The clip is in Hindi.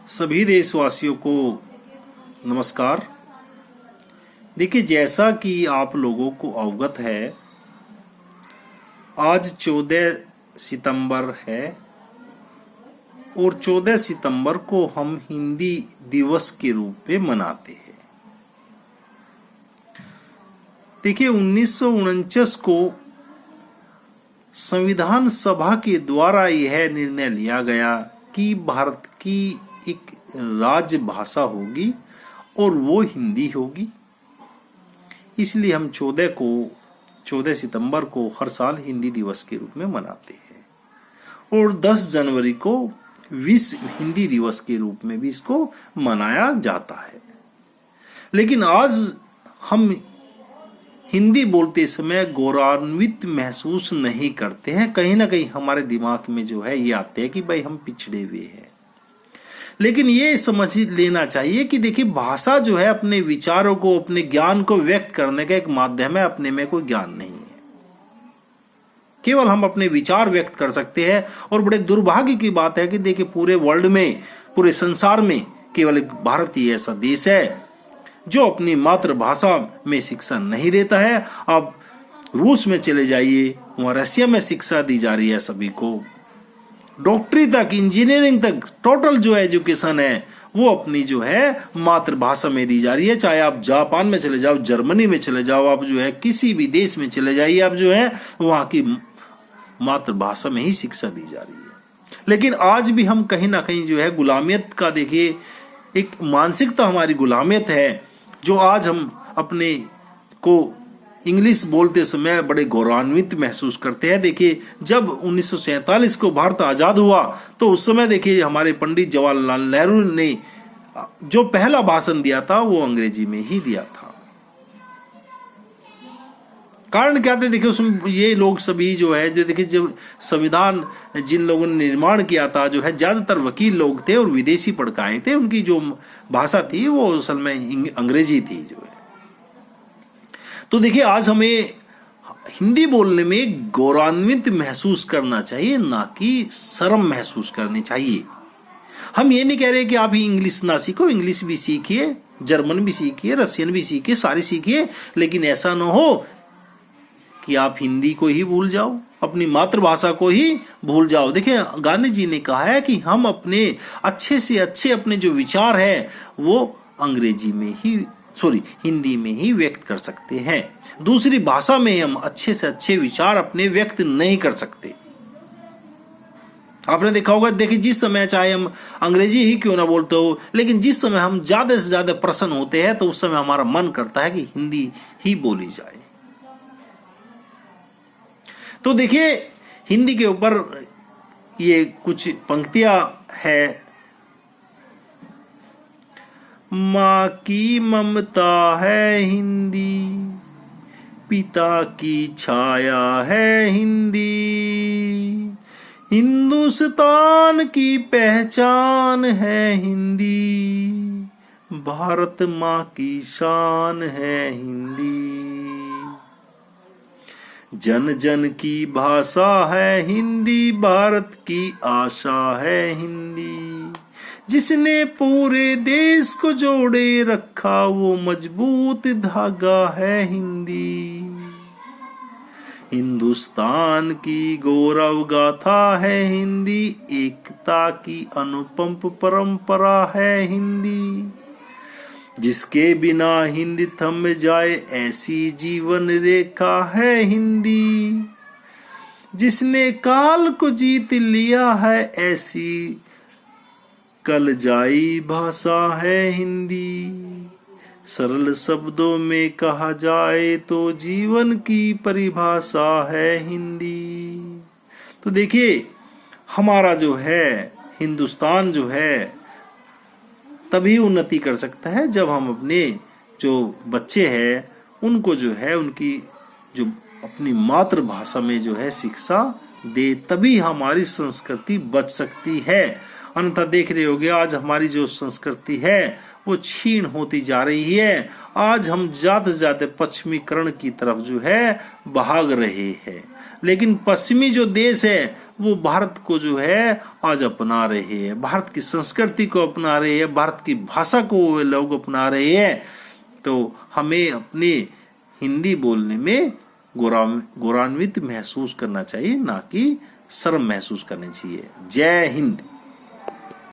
सभी देशवासियों को नमस्कार। देखिए, जैसा कि आप लोगों को अवगत है, आज 14 सितंबर है और 14 सितंबर को हम हिंदी दिवस के रूप में मनाते हैं। देखिए, 1949 को संविधान सभा के द्वारा यह निर्णय लिया गया कि भारत की एक राजभाषा होगी और वो हिंदी होगी। इसलिए हम 14 सितंबर को हर साल हिंदी दिवस के रूप में मनाते हैं और 10 जनवरी को विश्व हिंदी दिवस के रूप में भी इसको मनाया जाता है। लेकिन आज हम हिंदी बोलते समय गौरवान्वित महसूस नहीं करते हैं। कहीं ना कहीं हमारे दिमाग में जो है ये आते हैं कि भाई हम पिछड़े हुए हैं। लेकिन ये समझ लेना चाहिए कि देखिए, भाषा जो है अपने विचारों को, अपने ज्ञान को व्यक्त करने का एक माध्यम है, अपने में कोई ज्ञान नहीं है। केवल हम अपने विचार व्यक्त कर सकते हैं। और बड़े दुर्भाग्य की बात है कि देखिए, पूरे वर्ल्ड में, पूरे संसार में केवल भारत ही ऐसा देश है जो अपनी मातृभाषा में शिक्षा नहीं देता है। अब रूस में चले जाइए, वहां रशिया में शिक्षा दी जा रही है सभी को, डॉक्टरी तक, इंजीनियरिंग तक, टोटल जो एजुकेशन है वो अपनी जो है मातृभाषा में दी जा रही है। चाहे आप जापान में चले जाओ, जर्मनी में चले जाओ, आप जो है किसी भी देश में चले जाइए, आप जो है वहां की मातृभाषा में ही शिक्षा दी जा रही है। लेकिन आज भी हम कहीं ना कहीं जो है गुलामियत का, देखिए, एक मानसिकता हमारी गुलामियत है, जो आज हम अपने को इंग्लिश बोलते समय बड़े गौरवान्वित महसूस करते हैं। देखिए, जब 1947 को भारत आजाद हुआ तो उस समय देखिए हमारे पंडित जवाहरलाल नेहरू ने जो पहला भाषण दिया था वो अंग्रेजी में ही दिया था। कारण क्या थे? देखिए, उसमें ये लोग सभी जो है, जो देखिए, जब संविधान जिन लोगों ने निर्माण किया था, जो है ज्यादातर वकील लोग थे और विदेशी पढ़ के आए थे। उनकी जो भाषा थी वो असल में अंग्रेजी थी जो है। तो देखिए, आज हमें हिंदी बोलने में गौरवान्वित महसूस करना चाहिए, ना कि शर्म महसूस करनी चाहिए। हम ये नहीं कह रहे कि आप ही इंग्लिश ना सीखो, इंग्लिश भी सीखिए, जर्मन भी सीखिए, रशियन भी सीखिए, सारी सीखिए। लेकिन ऐसा ना हो कि आप हिंदी को ही भूल जाओ, अपनी मातृभाषा को ही भूल जाओ। देखिए, गांधी जी ने कहा है कि हम अपने अच्छे से अच्छे अपने जो विचार है वो अंग्रेजी में ही, हिंदी में ही व्यक्त कर सकते हैं। दूसरी भाषा में हम अच्छे से अच्छे विचार अपने व्यक्त नहीं कर सकते। आपने देखा होगा, देखिए, जिस समय चाहे हम अंग्रेजी ही क्यों ना बोलते हो, लेकिन जिस समय हम ज्यादा से ज्यादा प्रसन्न होते हैं तो उस समय हमारा मन करता है कि हिंदी ही बोली जाए। तो देखिए, हिंदी के ऊपर ये कुछ पंक्तियां है। माँ की ममता है हिंदी, पिता की छाया है हिंदी, हिंदुस्तान की पहचान है हिंदी, भारत माँ की शान है हिंदी, जन जन की भाषा है हिंदी, भारत की आशा है हिंदी, जिसने पूरे देश को जोड़े रखा वो मजबूत धागा है हिंदी, हिंदुस्तान की गौरव गाथा है हिंदी, एकता की अनुपम परंपरा है हिंदी, जिसके बिना हिंदी थम जाए ऐसी जीवन रेखा है हिंदी, जिसने काल को जीत लिया है ऐसी कलजाई भाषा है हिंदी, सरल शब्दों में कहा जाए तो जीवन की परिभाषा है हिंदी। तो देखिए, हमारा जो है हिंदुस्तान जो है तभी उन्नति कर सकता है जब हम अपने जो बच्चे हैं उनको जो है उनकी जो अपनी मातृभाषा में जो है शिक्षा दे, तभी हमारी संस्कृति बच सकती है। अन्यथा देख रहे होगे आज हमारी जो संस्कृति है वो क्षीण होती जा रही है। आज हम जाते जाते पश्चिमीकरण की तरफ जो है भाग रहे हैं, लेकिन पश्चिमी जो देश है वो भारत को जो है आज अपना रहे हैं, भारत की संस्कृति को अपना रहे हैं, भारत की भाषा को वो लोग अपना रहे हैं। तो हमें अपने हिंदी बोलने में गौरवान्वित महसूस करना चाहिए, ना कि शर्म महसूस करनी चाहिए। जय हिंद।